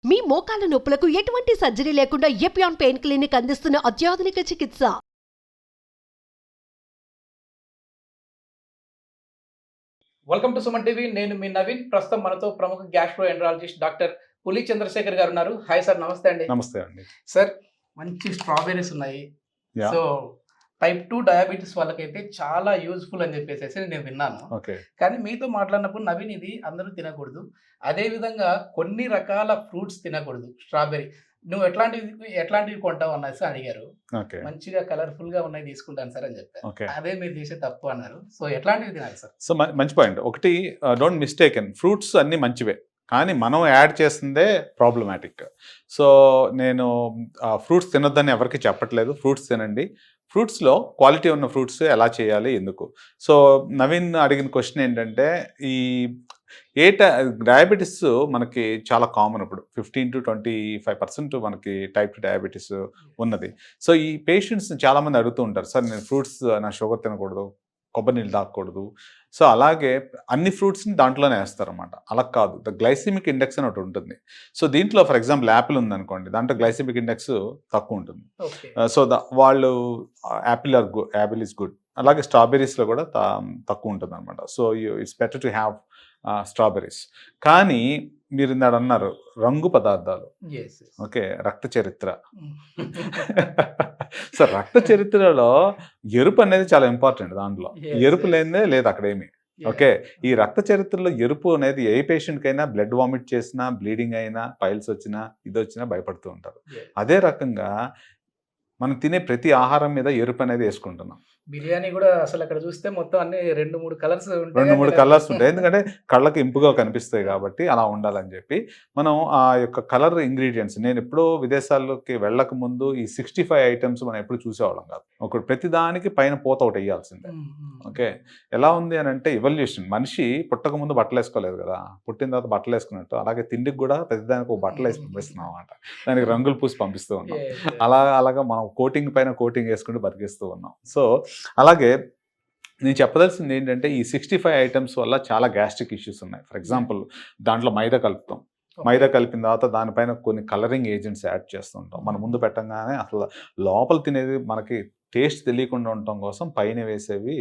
మీ మోకాల నొప్పులకు ఎటువంటి సర్జరీ లేకుండా ఎపియాన్ పెయిన్ క్లినిక్ అందిస్తున్న అత్యాధునిక చికిత్స. Welcome to Suman TV. నేను మీ నవీన్. ప్రస్తుతం మనతో ప్రముఖ గ్యాస్ట్రో ఎంట్రాలజిస్ట్ డాక్టర్ పులి చంద్రశేఖర్ గారు ఉన్నారు. హాయ్ సార్, నమస్తే అండి. నమస్తే అండి సార్, మంచి స్ట్రాబెర్రీస్ ఉన్నాయి. Yeah. సో టైప్ 2 డయాబెటీస్ వాళ్ళకైతే చాలా యూజ్ఫుల్ అని చెప్పేసి నేను విన్నాను. ఓకే. కానీ మీతో మాట్లాడినప్పుడు నవీన్, ఇది అందరూ తినకూడదు, అదే విధంగా కొన్ని రకాల ఫ్రూట్స్ తినకూడదు. స్ట్రాబెర్రీ నువ్వు ఎట్లాంటివి కొంటావు అన్నది అడిగారు. ఓకే. మంచిగా కలర్ఫుల్ గా ఉన్నాయి, తీసుకుంటాను సార్ అని చెప్పారు. ఓకే. అదే మీరు చేసే తప్పు అన్నారు. సో ఎట్లాంటివి తినాలి సార్? సో మంచి పాయింట్. ఒకటి, డోంట్ మిస్టేక్, ఫ్రూట్స్ అన్ని మంచివే, కానీ మనం యాడ్ చేస్తుందే ప్రాబ్లమాటిక్. సో నేను ఫ్రూట్స్ తినొద్దని ఎవరికి చెప్పట్లేదు. ఫ్రూట్స్ తినండి. ఫ్రూట్స్లో క్వాలిటీ ఉన్న ఫ్రూట్స్ ఎలా చేయాలి, ఎందుకు. సో నవీన్ అడిగిన క్వశ్చన్ ఏంటంటే, ఈ డయాబెటీస్ మనకి చాలా కామన్. ఇప్పుడు 15 to 25% మనకి టైప్ 2 డయాబెటీస్ ఉన్నది. సో ఈ పేషెంట్స్ చాలామంది అడుగుతూ ఉంటారు, సార్ నేను ఫ్రూట్స్, నా షుగర్ తినకూడదు, కొబ్బరి నీళ్ళు తాగకూడదు. సో అలాగే అన్ని ఫ్రూట్స్ని దాంట్లోనే వేస్తారన్నమాట. అలా కాదు, ద గ్లైసిమిక్ ఇండెక్స్ అని ఒకటి ఉంటుంది. సో దీంట్లో ఫర్ ఎగ్జాంపుల్ యాపిల్ ఉందనుకోండి, దాంట్లో గ్లైసిమిక్ ఇండెక్స్ తక్కువ ఉంటుంది. సో వాళ్ళు యాపిల్ ఈజ్ గుడ్. అలాగే స్ట్రాబెర్రీస్లో కూడా తక్కువ ఉంటుంది అనమాట. So it's better to have strawberries. కానీ మీరు ఇందాడు అన్నారు రంగు పదార్థాలు. ఓకే, రక్త చరిత్ర. సో రక్త చరిత్రలో ఎరుపు అనేది చాలా ఇంపార్టెంట్. దాంట్లో ఎరుపు లేదే లేదు అక్కడేమి. ఓకే, ఈ రక్త చరిత్రలో ఎరుపు అనేది ఏ పేషెంట్కి అయినా బ్లడ్ వామిట్ చేసినా, బ్లీడింగ్ అయినా, పైల్స్ వచ్చినా, ఇది వచ్చినా భయపడుతూ ఉంటారు. అదే రకంగా మనం తినే ప్రతి ఆహారం మీద ఎరుపు అనేది వేసుకుంటున్నాం. బిర్యానీ కూడా అసలు అక్కడ చూస్తే మొత్తం అన్ని 2-3 కలర్స్ ఉంటాయి. ఎందుకంటే కళ్ళకి ఇంపుగా కనిపిస్తాయి కాబట్టి అలా ఉండాలని చెప్పి మనం ఆ యొక్క కలర్ ఇంగ్రీడియంట్స్, నేను ఎప్పుడో విదేశాల్లోకి వెళ్ళక ముందు ఈ 65 ఐటమ్స్ మనం ఎప్పుడు చూసేవాళ్ళం కాదు. ఒక ప్రతి దానికి పైన పూత ఒకటి వేయాల్సిందే. ఓకే, ఎలా ఉంది అని అంటే ఎవల్యూషన్. మనిషి పుట్టక ముందు బట్టలు వేసుకోలేదు కదా, పుట్టిన తర్వాత బట్టలు వేసుకున్నట్టు అలాగే తిండికి కూడా ప్రతిదానికి ఒక బట్టలు వేసి పంపిస్తున్నాం అన్నమాట. దానికి రంగులు పూసి పంపిస్తూ ఉన్నాం. అలాగా మనం కోటింగ్ పైన కోటింగ్ వేసుకుంటూ బతికిస్తూ ఉన్నాం. సో అలాగే నేను చెప్పదలసింది ఏంటంటే, ఈ 65 ఐటమ్స్ వల్ల చాలా గ్యాస్ట్రిక్ ఇష్యూస్ ఉన్నాయి. ఫర్ ఎగ్జాంపుల్ దాంట్లో మైదా కలుపుతాం. మైదా కలిపిన తర్వాత దానిపైన కొన్ని కలరింగ్ ఏజెంట్స్ యాడ్ చేస్తుంటాం. మన ముందు పెట్టంగానే అసలు లోపల తినేది మనకి టేస్ట్ తెలియకుండా ఉండటం కోసం పైన వేసేవి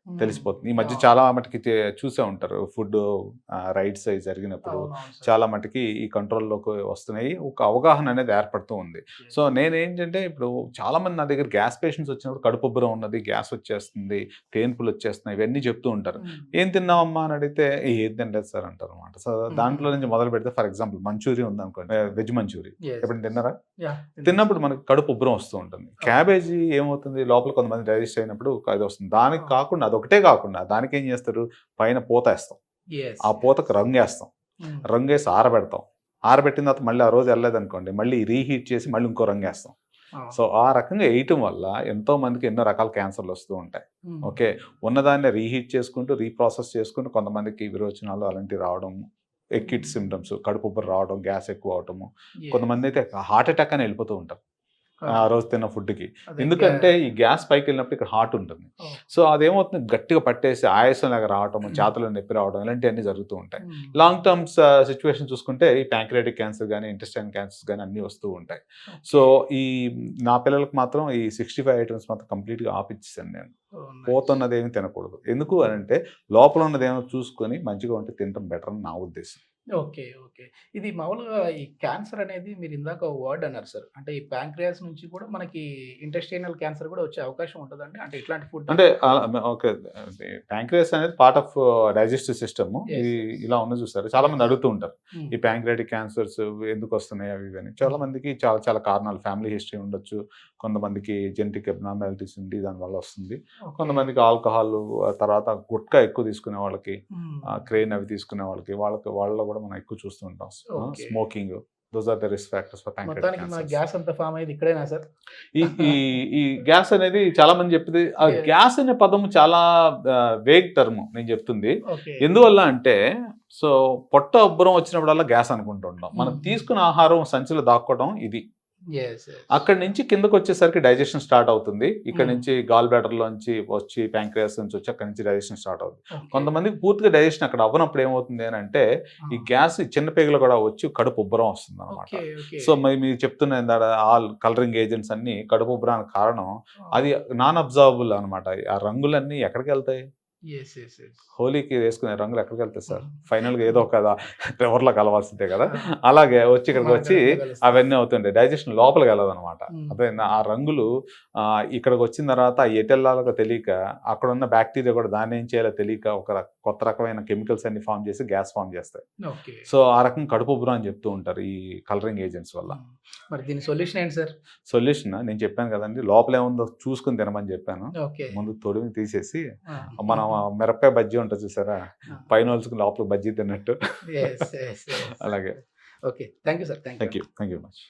తెలిసిపోతుంది. ఈ మధ్య చాలా మటుకి చూసే ఉంటారు, ఫుడ్ రైట్స్ అవి జరిగినప్పుడు చాలా మటుకి ఈ కంట్రోల్లోకి వస్తున్నాయి. ఒక అవగాహన అనేది ఏర్పడుతూ ఉంది. సో నేనేంటంటే, ఇప్పుడు చాలా మంది నా దగ్గర గ్యాస్ పేషెంట్స్ వచ్చినప్పుడు కడుపుబ్బరం ఉన్నది, గ్యాస్ వచ్చేస్తుంది, తేన్పులు వచ్చేస్తున్నాయి, ఇవన్నీ చెప్తూ ఉంటారు. ఏం తిన్నావమ్మా అని అడిగితే ఏది తినలేదు సార్ అంటారు అనమాట. సో దాంట్లో నుంచి మొదలు పెడితే, ఫర్ ఎగ్జాంపుల్ మంచూరియా ఉందనుకోండి, వెజ్ మంచూరియా ఎప్పుడు తిన్నారా? తిన్నప్పుడు మనకి కడుపు ఉబ్బరం వస్తూ ఉంటుంది. క్యాబేజీ ఏమవుతుంది, లోపల కొంతమంది డైజెస్ట్ అయినప్పుడు అది వస్తుంది. దానికి కాకుండా, అదొకటే కాకుండా దానికి ఏం చేస్తారు, పైన పూత వేస్తాం. ఆ పూతకు రంగు వేస్తాం. రంగు వేసి ఆరబెడతాం. ఆరబెట్టిన తర్వాత మళ్ళీ ఆ రోజు వెళ్ళలేదనుకోండి, మళ్ళీ రీహీట్ చేసి మళ్ళీ ఇంకో రంగు వేస్తాం. సో ఆ రకంగా వేయటం వల్ల ఎంతో మందికి ఎన్నో రకాల క్యాన్సర్లు వస్తూ ఉంటాయి. ఓకే, ఉన్నదాన్ని రీహీట్ చేసుకుంటూ, రీప్రాసెస్ చేసుకుంటూ కొంతమందికి విరోచనాలు అలాంటివి రావడం, ఎక్యూట్ సిమ్టమ్స్, కడుపు ఉబ్బరం రావడం, గ్యాస్ ఎక్కువ అవటము, కొంతమంది అయితే హార్ట్ అటాక్ అని వెళ్ళిపోతూ ఉంటారు ఆ రోజు తిన్న ఫుడ్కి. ఎందుకంటే ఈ గ్యాస్ పైకి వెళ్ళినప్పుడు ఇక్కడ హార్ట్ ఉంటుంది. సో అదేమవుతుంది, గట్టిగా పట్టేసి ఆయాసం లాగా రావడం, చేతులు నొప్పి రావడం, ఇలాంటివన్నీ జరుగుతూ ఉంటాయి. లాంగ్ టర్మ్స్ సిచ్యువేషన్ చూసుకుంటే ఈ ప్యాంక్రియాటిక్ క్యాన్సర్ కానీ, ఇంటెస్టైన్ క్యాన్సర్స్ కానీ అన్నీ వస్తూ ఉంటాయి. సో ఈ నా పిల్లలకు మాత్రం ఈ 65 ఐటమ్స్ మాత్రం కంప్లీట్గా ఆపిచ్చేసాను నేను. పోతున్నది ఏమి తినకూడదు. ఎందుకు అని అంటే, లోపల ఉన్నది ఏమో చూసుకొని మంచిగా ఉంటే తినడం బెటర్ అని నా ఉద్దేశం. ఓకే. ఇది మామూలుగా ఈ క్యాన్సర్ అనేది మీరు ఇందాక వర్డ్ అన్నారు సార్. అంటే ఈ ప్యాంక్రియాస్ నుంచి కూడా మనకి ఇంటెస్టైనల్ క్యాన్సర్ కూడా వచ్చే అవకాశం ఉంటుందండి? అంటే ఇట్లాంటి ఫుడ్ అంటే ఓకే, ప్యాంక్రియాస్ అనేది పార్ట్ ఆఫ్ డైజెస్టివ్ సిస్టమ్. ఇది ఇలా ఉన్న చూస్తారు, చాలా మంది అడుగుతూ ఉంటారు ఈ ప్యాంక్రియాటిక్ క్యాన్సర్స్ ఎందుకు వస్తున్నాయి అవి అని. చాలా మందికి చాలా చాలా కారణాలు, ఫ్యామిలీ హిస్టరీ ఉండొచ్చు, కొంతమందికి జెనెటిక్ అబ్నార్మాలిటీస్ ఉండి దానివల్ల వస్తుంది, కొంతమందికి ఆల్కహాల్, తర్వాత గుట్కా ఎక్కువ తీసుకునే వాళ్ళకి, క్రెయిన్ అవి తీసుకునే వాళ్ళకి, వాళ్ళలో కూడా మనం ఎక్కువ చూస్తూ ఉంటాం. Smoking, those are the risk factors for pancreatic cancer. Gas అంతా ఫామ్ అయ్యేది ఇక్కడేనా సార్? ఈ గ్యాస్ అనేది చాలా మంది చెప్తుంది, ఆ గ్యాస్ అనే పదం చాలా వేగ్ టర్మ్ నేను చెప్తుంది. ఎందువల్ల అంటే, సో పొట్ట ఉబ్బరం వచ్చినప్పుడల్లా గ్యాస్ అనుకుంటుంటాం. మనం తీసుకున్న ఆహారం సంచిలో దాక్కోవడం ఇది. Yes, yes. అక్కడి నుంచి కిందకు వచ్చేసరికి డైజెషన్ స్టార్ట్ అవుతుంది. ఇక్కడ Hmm. నుంచి గాల్ బ్లాడర్ లోంచి వచ్చి ప్యాంక్రియాస్ నుంచి వచ్చి అక్కడి నుంచి డైజెషన్ స్టార్ట్ అవుతుంది. Okay. కొంతమందికి పూర్తిగా డైజెషన్ అక్కడ అవ్వనప్పుడు ఏమవుతుంది అని అంటే Ah. ఈ గ్యాస్ చిన్న పేగులు కూడా వచ్చి కడుపు ఉబ్బరం వస్తుంది అనమాట. Okay, okay. సో మరి మీరు చెప్తున్న ఆల్ కలరింగ్ ఏజెంట్స్ అన్ని కడుపు ఉబ్బరానికి కారణం Ah. అది నాన్ అబ్జర్వబుల్ అనమాట. ఆ రంగులన్నీ ఎక్కడికి వెళ్తాయి? Yes, yes, yes. హోలీకి వేసుకునే రంగులు ఎక్కడికి వెళ్తాయి సార్? Mhm. ఫైనల్ గా ఏదో ఒక రివర్లో కలవాల్సిందే కదా. Ah. అలాగే వచ్చి ఇక్కడికి వచ్చి మనకు కలుస్తాయి. అవన్నీ అవుతుండే డైజెషన్ లోపలికి వెళ్ళదు అనమాట. Mm. అదే ఆ రంగులు ఇక్కడికి వచ్చిన తర్వాత ఎటు వెళ్ళాలో తెలియక అక్కడ ఉన్న బ్యాక్టీరియా కూడా దాన్ని ఏం చేయాలో తెలియక ఒక కొత్త రకమైన కెమికల్స్ అన్ని ఫామ్ చేసి గ్యాస్ ఫామ్ చేస్తాయి. Okay. సో ఆ రకం కడుపు ఉబ్బరం అని చెప్తూ ఉంటారు ఈ కలరింగ్ ఏజెంట్స్ వల్ల. Mm. మరి దీని సొల్యూషన్ ఏంటి సార్? సొల్యూషన్ నేను చెప్పాను కదండి, లోపల ఏముందో చూసుకుని తినమని చెప్పాను. ఓకే. ముందు తొడిమి తీసేసి మనం మిరపకాయ బజ్జీ ఉంటుంది చూసారా, పైన వలుసుకుని లోపల బజ్జీ తిన్నట్టు Yes, yes, yes. అలాగే. Okay, thank you sir. Thank you much.